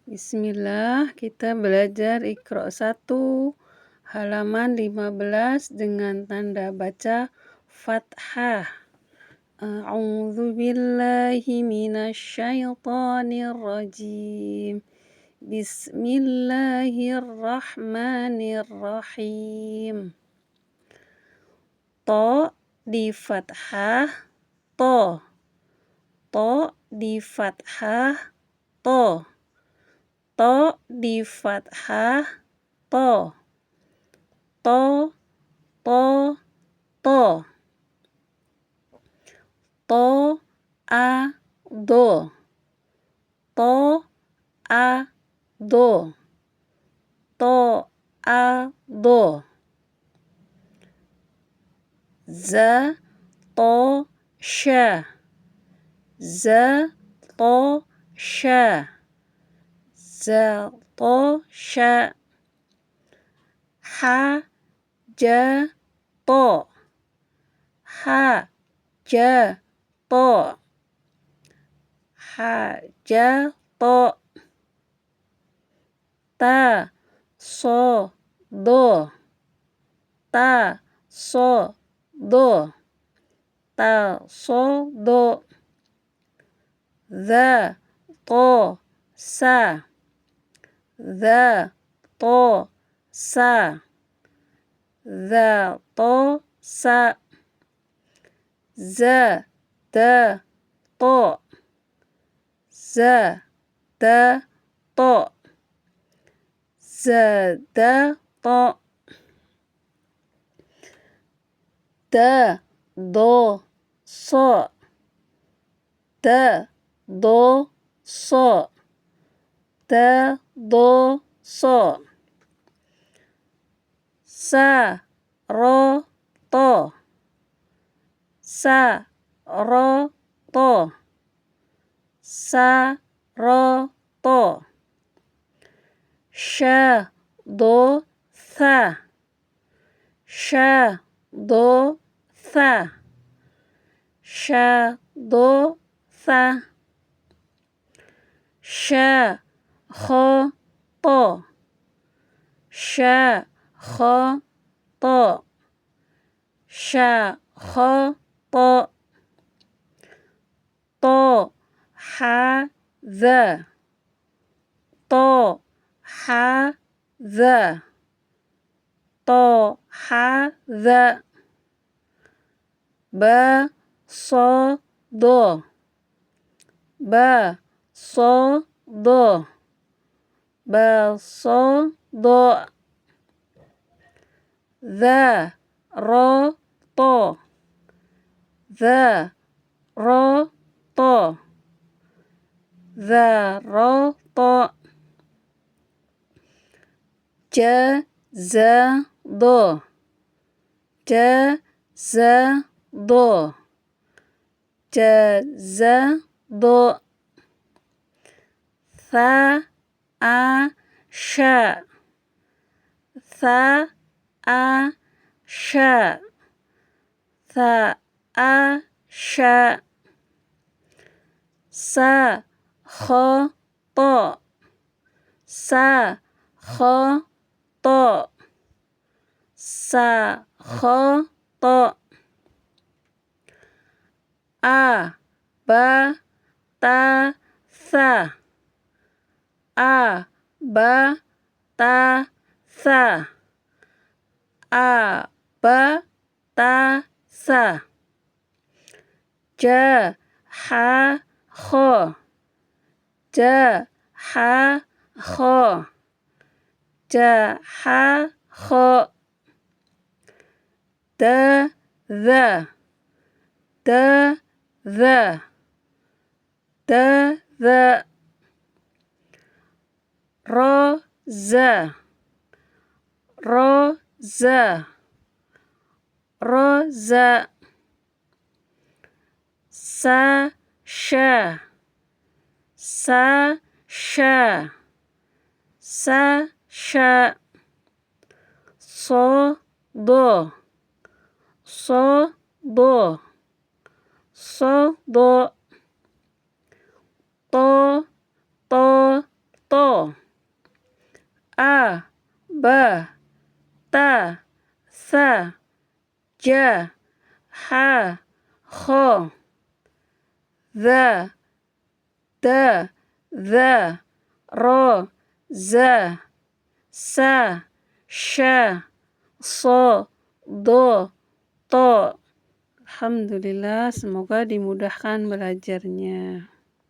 Bismillah, kita belajar Iqra 1 halaman 15 dengan tanda baca fathah. A'udzu billahi minasy syaithanir rajim. Bismillahirrahmanirrahim. To di fathah to. To di fathah to. To di fathah to. To to to. To a do. To a do. To a do. Za to sha. Za to sha. Za to sha. Ha ja to. Ha ja to. Ha ja to. Ta so do. Ta so do. Ta so do. Za to sa. Za to sa. Za to sa. Za da to. Za da to. Za da to. Da do so. Da do so. Da do so. Sa ro to. Sa ro to. Sa ro to. Sha do tha. Sha do tha. Sha do tha. Sha kho to. Sha kho to. Sha kho to. To ha za. To ha za. To ha za. Ba so do. Ba so do. Ba so do. Za ro to. Za ro to. Za ro to. Ja za do. Ja za do. Ja za do. Tha a sha. Tha a sha. Tha a sha. Sa kho to. Sa kho to. Sa kho to. A ba ta tha. A ba ta tha. A ba ta tha. Ja ha kho. Ja ha kho. Ja ha kho. Da za. Da za. Da za. Ro za. Ro za. Ro za. Sa sha. Sa sha. Sa sha. So do. So do. So do. To to to, a, ba, ta, sa, ja, ha, kho, za, da, za, ro, za, sa, sha, so, do, to. Alhamdulillah, semoga dimudahkan belajarnya.